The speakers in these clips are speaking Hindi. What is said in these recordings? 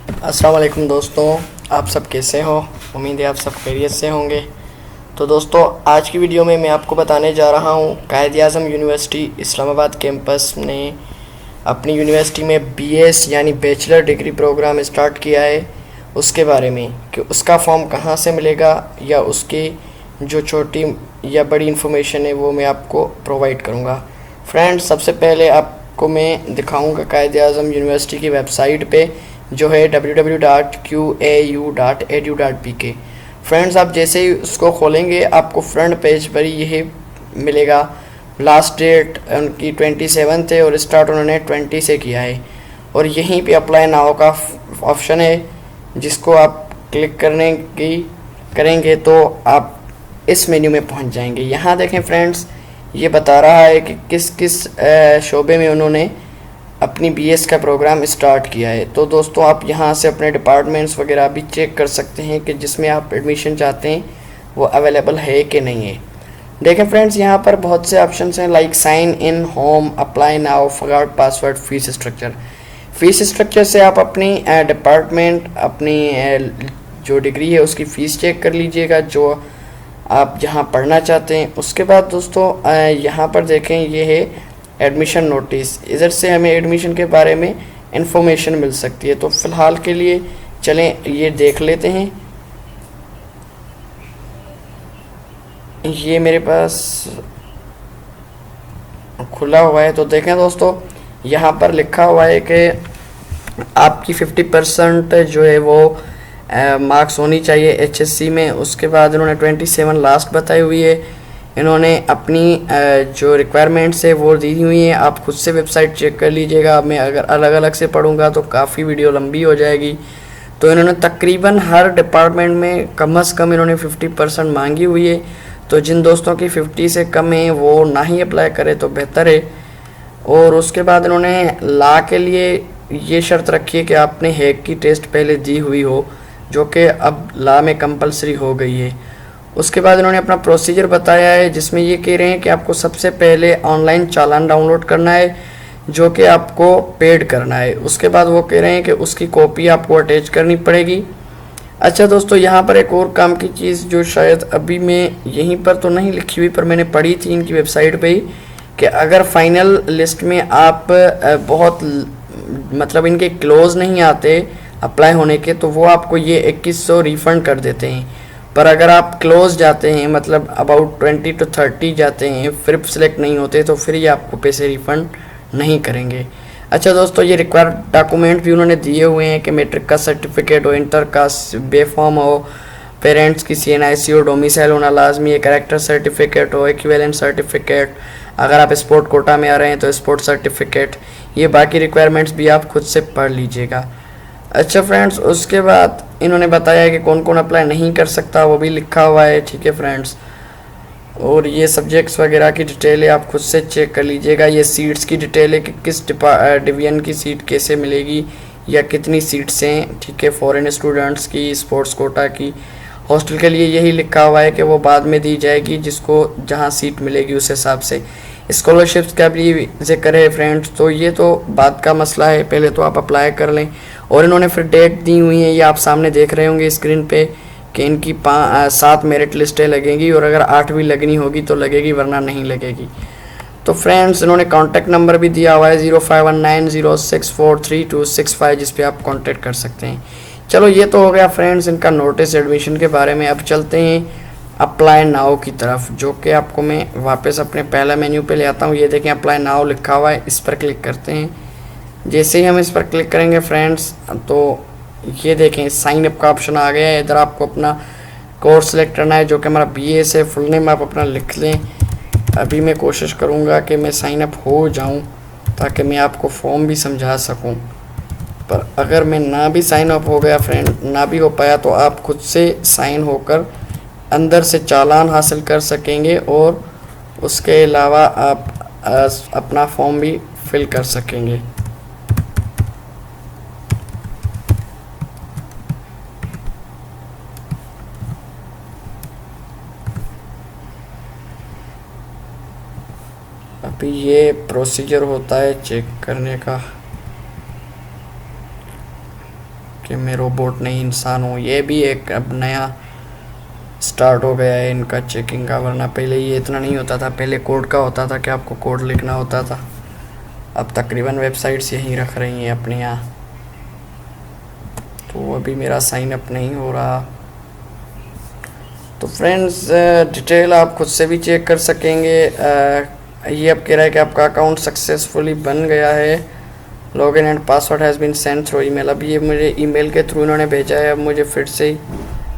अस्सलाम वालेकुम दोस्तों, आप सब कैसे हो। उम्मीद है आप सब खैरियत से होंगे। तो दोस्तों, आज की वीडियो में मैं आपको बताने जा रहा हूँ कायद-ए-आज़म यूनिवर्सिटी इस्लामाबाद कैंपस ने अपनी यूनिवर्सिटी में बीएस यानी बैचलर डिग्री प्रोग्राम स्टार्ट किया है, उसके बारे में कि उसका फॉर्म कहाँ से मिलेगा या उसकी जो छोटी या बड़ी इन्फॉर्मेशन है वो मैं आपको प्रोवाइड करूँगा। फ्रेंड्स, सबसे पहले आपको मैं दिखाऊँगा कायद-ए-आज़म यूनिवर्सिटी की वेबसाइट पे, जो है www.qau.edu.pk। फ्रेंड्स, आप जैसे ही उसको खोलेंगे आपको फ्रंट पेज पर यही मिलेगा। लास्ट डेट उनकी 27 है और स्टार्ट उन्होंने 20 से किया है। और यहीं पे अप्लाई नाउ का ऑप्शन है, जिसको आप क्लिक करेंगे तो आप इस मेन्यू में पहुंच जाएंगे। यहाँ देखें फ्रेंड्स, ये बता रहा है कि किस किस शोबे में उन्होंने अपनी बीएस का प्रोग्राम स्टार्ट किया है। तो दोस्तों, आप यहाँ से अपने डिपार्टमेंट्स वगैरह भी चेक कर सकते हैं कि जिसमें आप एडमिशन चाहते हैं वो अवेलेबल है कि नहीं है। देखें फ्रेंड्स, यहाँ पर बहुत से ऑप्शंस हैं, like sign in, home, apply now, forgot password, fees structure. Fees structure से आप अपनी डिपार्टमेंट, अपनी जो डिग्री है उसकी फ़ीस चेक कर लीजिएगा जो आप जहाँ पढ़ना चाहते हैं। उसके बाद दोस्तों, यहाँ पर देखें, ये है एडमिशन नोटिस। इधर से हमें एडमिशन के बारे में इंफॉर्मेशन मिल सकती है। तो फ़िलहाल के लिए चलें ये देख लेते हैं। ये मेरे पास खुला हुआ है। तो देखें दोस्तों, यहाँ पर लिखा हुआ है कि आपकी 50% जो है वो मार्क्स होनी चाहिए एचएससी में। उसके बाद इन्होंने 27 लास्ट बताई हुई है। इन्होंने अपनी जो रिक्वायरमेंट्स है वो दी हुई हैं, आप खुद से वेबसाइट चेक कर लीजिएगा। मैं अगर अलग अलग से पढ़ूंगा तो काफ़ी वीडियो लंबी हो जाएगी। तो इन्होंने तकरीबन हर डिपार्टमेंट में कम से कम इन्होंने 50% मांगी हुई है। तो जिन दोस्तों की 50 से कम है वो ना ही अप्लाई करें तो बेहतर है। और उसके बाद इन्होंने ला के लिए ये शर्त रखी है कि आपने हैक की टेस्ट पहले दी हुई हो, जो कि अब ला में कंपलसरी हो गई है। उसके बाद इन्होंने अपना प्रोसीजर बताया है, जिसमें ये कह रहे हैं कि आपको सबसे पहले ऑनलाइन चालान डाउनलोड करना है, जो कि आपको पेड करना है। उसके बाद वो कह रहे हैं कि उसकी कॉपी आपको अटैच करनी पड़ेगी। अच्छा दोस्तों, यहाँ पर एक और काम की चीज़ जो शायद अभी मैं यहीं पर तो नहीं लिखी हुई, पर मैंने पढ़ी थी इनकी वेबसाइट पे ही, कि अगर फाइनल लिस्ट में आप बहुत मतलब इनके क्लोज नहीं आते अप्लाई होने के, तो वो आपको ये 2100 रिफ़ंड कर देते हैं। पर अगर आप क्लोज जाते हैं, मतलब अबाउट 20 to 30 जाते हैं, फिर सिलेक्ट नहीं होते, तो फिर ये आपको पैसे रिफ़ंड नहीं करेंगे। अच्छा दोस्तों, ये रिक्वायर्ड डॉक्यूमेंट भी उन्होंने दिए हुए हैं कि मैट्रिक का सर्टिफिकेट हो, इंटर का बेफॉर्म हो, पेरेंट्स की CNIC हो, डोमिसाइल होना लाजमी है, कैरेक्टर सर्टिफिकेट हो, इक्विवेलेंट सर्टिफिकेट, अगर आप स्पोर्ट कोटा में आ रहे हैं तो स्पोर्ट सर्टिफिकेट। ये बाकी रिक्वायरमेंट्स भी आप खुद से पढ़ लीजिएगा। अच्छा फ्रेंड्स, उसके बाद इन्होंने बताया है कि कौन कौन अप्लाई नहीं कर सकता, वो भी लिखा हुआ है। ठीक है फ्रेंड्स, और ये सब्जेक्ट्स वगैरह की डिटेल है, आप खुद से चेक कर लीजिएगा। ये सीट्स की डिटेल है कि किस डिवीज़न की सीट कैसे मिलेगी या कितनी सीट्स हैं। ठीक है, फॉरेन स्टूडेंट्स की, स्पोर्ट्स कोटा की। हॉस्टल के लिए यही लिखा हुआ है कि वो बाद में दी जाएगी, जिसको जहाँ सीट मिलेगी उस हिसाब से। स्कॉलरशिप्स का भी जिक्र है फ्रेंड्स, तो ये तो बात का मसला है, पहले तो आप अप्लाई कर लें। और इन्होंने फिर डेट दी हुई है, ये आप सामने देख रहे होंगे स्क्रीन पे, कि इनकी 7 मेरिट लिस्टें लगेंगी, और अगर 8 भी लगनी होगी तो लगेगी, वरना नहीं लगेगी। तो फ्रेंड्स, इन्होंने कॉन्टैक्ट नंबर भी दिया हुआ है 0519064325, जिस पे आप कॉन्टैक्ट कर सकते हैं। चलो, ये तो हो गया फ्रेंड्स इनका नोटिस एडमिशन के बारे में। अब चलते हैं अप्लाई नाउ की तरफ, जो कि आपको मैं वापस अपने पहला मेन्यू पे ले आता हूँ। ये देखें, अप्लाई नाउ लिखा हुआ है, इस पर क्लिक करते हैं। जैसे ही हम इस पर क्लिक करेंगे फ्रेंड्स, तो ये देखें साइन अप का ऑप्शन आ गया है। इधर आपको अपना कोर्स सेलेक्ट करना है, जो कि हमारा BS है। फुल नेम आप अपना लिख लें। अभी मैं कोशिश करूँगा कि मैं साइन अप हो जाऊँ, ताकि मैं आपको फॉर्म भी समझा सकूँ। पर अगर मैं ना भी साइन अप हो गया फ्रेंड, ना भी हो पाया, तो आप खुद से साइन होकर अंदर से चालान हासिल कर सकेंगे, और उसके अलावा आप अपना फॉर्म भी फिल कर सकेंगे। अभी ये प्रोसीजर होता है चेक करने का कि मैं रोबोट नहीं इंसान हूँ। ये भी एक अब नया स्टार्ट हो गया है इनका चेकिंग का, वरना पहले ये इतना नहीं होता था। पहले कोड का होता था कि आपको कोड लिखना होता था। अब तकरीबन वेबसाइट्स यहीं रख रही हैं अपने यहाँ। तो अभी मेरा साइन अप नहीं हो रहा। तो फ्रेंड्स डिटेल आप खुद से भी चेक कर सकेंगे। ये अब कह रहा है कि आपका अकाउंट सक्सेसफुली बन गया है, login and password has been send through email. अब ये मुझे ईमेल के थ्रू इन्होंने भेजा है। अब मुझे फिर से ही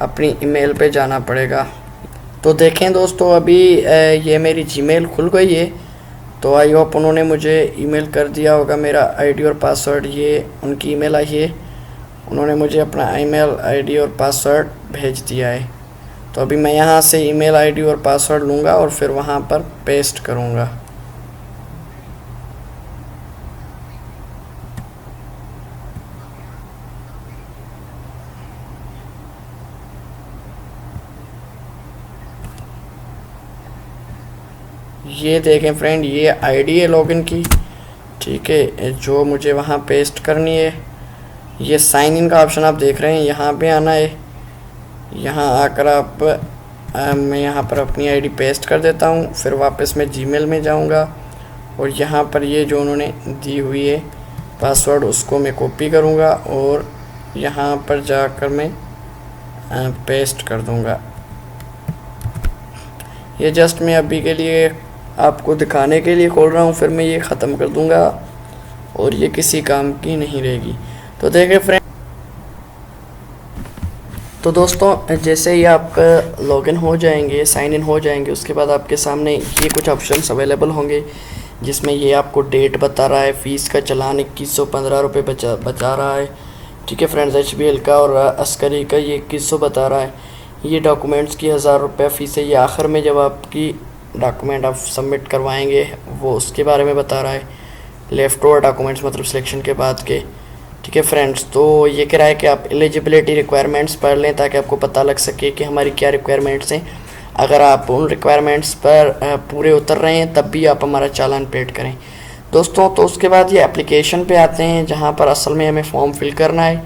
अपनी ईमेल पे जाना पड़ेगा। तो देखें दोस्तों, अभी ये मेरी जीमेल खुल गई है। तो आई होप उन्होंने मुझे ईमेल कर दिया होगा। मेरा आईडी और पासवर्ड, ये उनकी ईमेल आई है। उन्होंने मुझे अपना ईमेल आईडी और पासवर्ड भेज दिया है। तो अभी मैं यहाँ से ईमेल आईडी और पासवर्ड लूँगा और फिर वहाँ पर पेस्ट करूँगा। ये देखें फ्रेंड, ये आईडी है लॉगिन की, ठीक है, जो मुझे वहाँ पेस्ट करनी है। ये साइन इन का ऑप्शन आप देख रहे हैं, यहाँ पे आना है। यहाँ आकर आप मैं यहाँ पर अपनी आईडी पेस्ट कर देता हूँ। फिर वापस मैं जीमेल में जाऊँगा और यहाँ पर ये जो उन्होंने दी हुई है पासवर्ड, उसको मैं कॉपी करूँगा और यहाँ पर जाकर मैं पेस्ट कर दूँगा। ये जस्ट मैं अभी के लिए आपको दिखाने के लिए खोल रहा हूँ, फिर मैं ये ख़त्म कर दूँगा और ये किसी काम की नहीं रहेगी। तो देखें फ्रेंड, तो दोस्तों जैसे ही आप लॉगिन हो जाएंगे, साइन इन हो जाएंगे, उसके बाद आपके सामने ये कुछ ऑप्शंस अवेलेबल होंगे, जिसमें ये आपको डेट बता रहा है, फ़ीस का चालान 2115 रुपये बचा रहा है, ठीक है फ्रेंड्स। HBL का और अस्करी का ये 2100 बता रहा है। ये डॉक्यूमेंट्स की 1000 रुपये फ़ीस है। ये आखिर में जब आपकी डॉक्यूमेंट आप सबमिट करवाएंगे वो उसके बारे में बता रहा है। लेफ़्ट ओवर डॉक्यूमेंट्स मतलब सिलेक्शन के बाद के, ठीक है फ्रेंड्स। तो ये कह रहा है कि आप एलिजिबिलिटी रिक्वायरमेंट्स पढ़ लें ताकि आपको पता लग सके कि हमारी क्या रिक्वायरमेंट्स हैं। अगर आप उन रिक्वायरमेंट्स पर पूरे उतर रहे हैं तब भी आप हमारा चालान पेड करें दोस्तों। तो उसके बाद ये एप्लीकेशन पे आते हैं, जहाँ पर असल में हमें फॉर्म फिल करना है।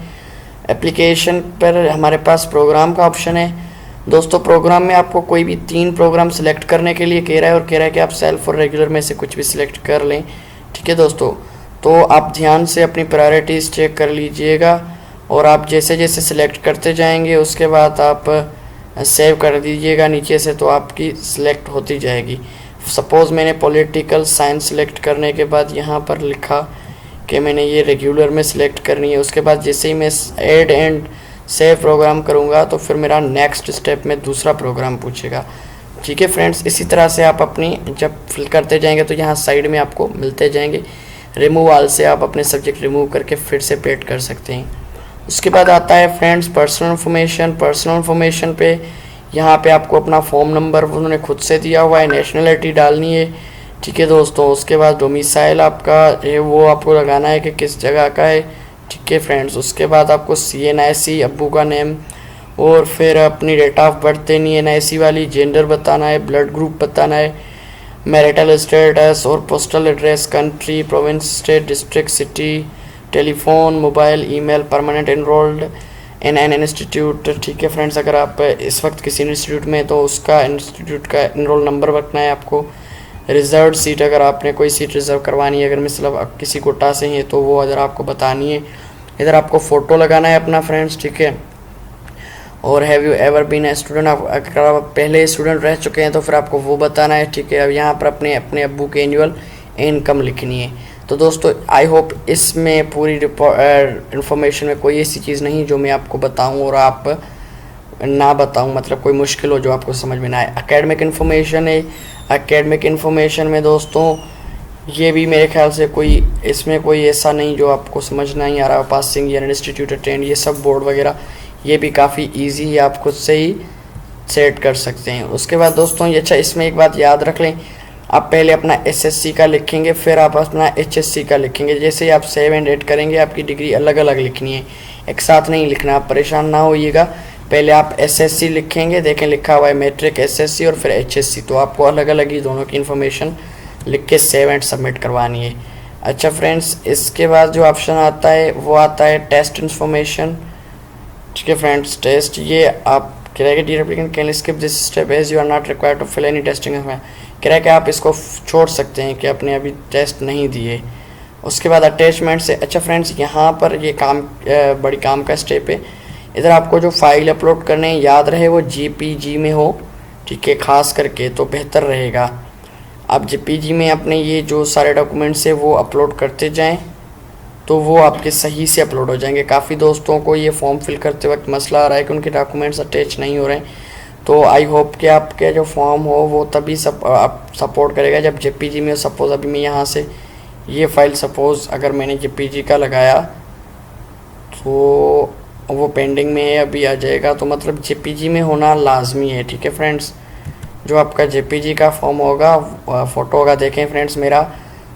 एप्लीकेशन पर हमारे पास प्रोग्राम का ऑप्शन है दोस्तों। प्रोग्राम में आपको कोई भी 3 प्रोग्राम सेलेक्ट करने के लिए कह रहा है और कह रहा है कि आप सेल्फ और रेगुलर में से कुछ भी सिलेक्ट कर लें, ठीक है दोस्तों। तो आप ध्यान से अपनी प्रायोरिटीज़ चेक कर लीजिएगा और आप जैसे जैसे सिलेक्ट करते जाएंगे उसके बाद आप सेव कर दीजिएगा नीचे से, तो आपकी सिलेक्ट होती जाएगी। सपोज़ मैंने पॉलिटिकल साइंस सिलेक्ट करने के बाद यहाँ पर लिखा कि मैंने ये रेगुलर में सिलेक्ट करनी है। उसके बाद जैसे ही मैं ऐड एंड सेव प्रोग्राम करूँगा तो फिर मेरा नेक्स्ट स्टेप में दूसरा प्रोग्राम पूछेगा, ठीक है फ्रेंड्स। इसी तरह से आप अपनी जब फिल करते जाएंगे तो यहाँ साइड में आपको मिलते जाएंगे। रिमूव ऑल से आप अपने सब्जेक्ट रिमूव करके फिर से पेड कर सकते हैं। उसके बाद आता है friends personal information. Personal information पे यहाँ पे आपको अपना फॉर्म नंबर उन्होंने खुद से दिया हुआ है, नेशनलिटी डालनी है, ठीक है दोस्तों। उसके बाद डोमिसाइल आपका है वो आपको लगाना है कि किस जगह का है, ठीक है फ्रेंड्स। उसके बाद आपको CNIC अब्बू का नेम और फिर अपनी डेट ऑफ बर्थ देनी है NIC वाली, जेंडर बताना है, ब्लड ग्रुप बताना है, मैरिटल स्टेटस और postal address, country, province, state, district, city, telephone, mobile, email, permanent enrolled in an institute, ठीक है फ्रेंड्स। अगर आप इस वक्त किसी इंस्टीट्यूट में तो उसका इंस्टीट्यूट का एनरोल नंबर रखना है आपको। रिजर्व सीट, अगर आपने कोई सीट रिज़र्व करवानी है, अगर मतलब आप किसी कोटा से हैं तो वो अगर आपको बतानी है। इधर आपको फ़ोटो लगाना है अपना फ्रेंड्स, ठीक है। और have you ever been a student, अगर आप पहले स्टूडेंट रह चुके हैं तो फिर आपको वो बताना है, ठीक है। अब यहाँ पर अपने अब्बू के एनुअल इनकम लिखनी है। तो दोस्तों आई होप इसमें पूरी इंफॉर्मेशन में कोई ऐसी चीज़ नहीं जो मैं आपको बताऊं और आप ना बताऊं, मतलब कोई मुश्किल हो जो आपको समझ में ना आए। एकेडमिक इन्फॉर्मेशन है। एकेडमिक इन्फॉर्मेशन में दोस्तों ये भी मेरे ख्याल से कोई इसमें कोई ऐसा नहीं जो आपको समझ नहीं आ रहा। पासिंग ईयर, इंस्टीट्यूट अटेंड, ये सब बोर्ड वगैरह ये भी काफ़ी ईजी है, आप खुद से ही सेट कर सकते हैं। उसके बाद दोस्तों ये अच्छा इसमें एक बात याद रख लें, आप पहले अपना SSC का लिखेंगे फिर आप अपना HSC का लिखेंगे। जैसे ही आप सेव एंड एड करेंगे आपकी डिग्री अलग अलग लिखनी है, एक साथ नहीं लिखना। आप परेशान ना होइएगा, पहले आप SSC लिखेंगे, देखें लिखा हुआ है मैट्रिक SSC और फिर HSC, तो आपको अलग अलग ही दोनों की इन्फॉर्मेशन लिख के सेव एंड सबमिट करवानी है। अच्छा फ्रेंड्स, इसके बाद जो ऑप्शन आता है वो आता है टेस्ट इन्फॉर्मेशन। ठीक है फ्रेंड्स, टेस्ट ये आप कह रहे हैं कि dear applicant can skip this step as you are not required to fill any testing. कह रहा है कि आप इसको छोड़ सकते हैं कि आपने अभी टेस्ट नहीं दिए। उसके बाद अटैचमेंट से, अच्छा फ्रेंड्स यहाँ पर ये काम बड़ी काम का स्टेप है। इधर आपको जो फाइल अपलोड करने हैं याद रहे वो JPG में हो, ठीक है, ख़ास करके तो बेहतर रहेगा। आप JPG में अपने ये जो सारे डॉक्यूमेंट्स है वो अपलोड करते जाएं तो वो आपके सही से अपलोड हो जाएंगे। काफ़ी दोस्तों को ये फॉर्म फिल करते वक्त मसला आ रहा है कि उनके डॉक्यूमेंट्स अटैच नहीं हो रहे हैं, तो आई होप कि आपके जो फॉर्म हो वो तभी आप सपोर्ट करेगा जब JPG में। सपोज़ अभी मैं यहाँ से ये फ़ाइल सपोज़ अगर मैंने JPG का लगाया तो वो पेंडिंग में है, अभी आ जाएगा, तो मतलब JPG में होना लाजमी है। ठीक है फ्रेंड्स, जो आपका JPG का फॉर्म होगा फ़ोटो होगा, देखें फ्रेंड्स मेरा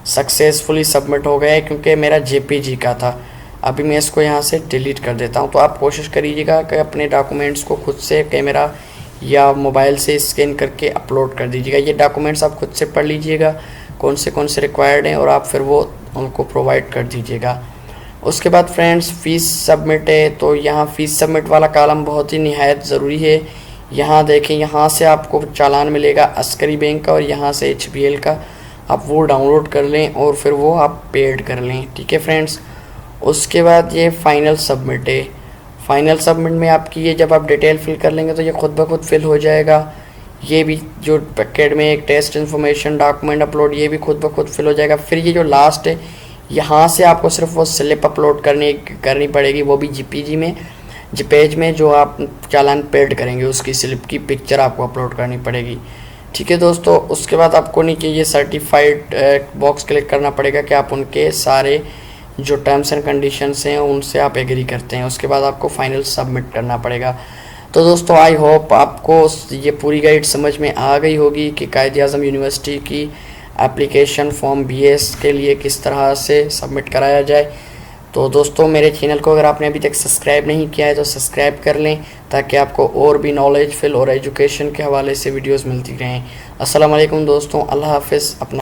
सक्सेसफुली सबमिट हो गया है क्योंकि मेरा JPG का था। अभी मैं इसको यहाँ से डिलीट कर देता हूँ। तो आप कोशिश करिएगा कि अपने डॉक्यूमेंट्स को खुद से कैमरा या मोबाइल से स्कैन करके अपलोड कर दीजिएगा। ये डॉक्यूमेंट्स आप खुद से पढ़ लीजिएगा कौन से रिक्वायर्ड हैं और आप फिर वो उनको प्रोवाइड कर दीजिएगा। उसके बाद फ्रेंड्स फ़ीस सबमिट है, तो यहाँ फ़ीस सबमिट वाला कॉलम बहुत ही निहायत ज़रूरी है। यहाँ देखें, यहाँ से आपको चालान मिलेगा अस्करी बैंक का और यहाँ से HBL का, आप वो डाउनलोड कर लें और फिर वो आप पेड कर लें। ठीक है फ्रेंड्स, उसके बाद ये फ़ाइनल सबमिट है। फ़ाइनल सबमिट में आपकी ये जब आप डिटेल फिल कर लेंगे तो ये खुद ब खुद फिल हो जाएगा। ये भी जो पैकेट में एक टेस्ट इन्फॉर्मेशन डॉक्यूमेंट अपलोड, ये भी खुद ब खुद फिल हो जाएगा। फिर ये जो लास्ट है, यहाँ से आपको सिर्फ वो स्लिप अपलोड करनी पड़ेगी, वो भी JPG में, JPEG में, जो आप चालान पेड करेंगे उसकी स्लिप की पिक्चर आपको अपलोड करनी पड़ेगी। ठीक है दोस्तों, उसके बाद आपको नीचे ये सर्टिफाइड बॉक्स क्लिक करना पड़ेगा कि आप उनके सारे जो टर्म्स एंड कंडीशंस हैं उनसे आप एग्री करते हैं। उसके बाद आपको फाइनल सबमिट करना पड़ेगा। तो दोस्तों आई होप आपको ये पूरी गाइड समझ में आ गई होगी कि कायद-ए-आज़म यूनिवर्सिटी की एप्लीकेशन फॉर्म BS के लिए किस तरह से सबमिट कराया जाए। तो दोस्तों मेरे चैनल को अगर आपने अभी तक सब्सक्राइब नहीं किया है तो सब्सक्राइब कर लें ताकि आपको और भी नॉलेज फिल और एजुकेशन के हवाले से वीडियोस मिलती रहें। अस्सलाम वालेकुम दोस्तों, अल्लाह हाफ़िज़। अपना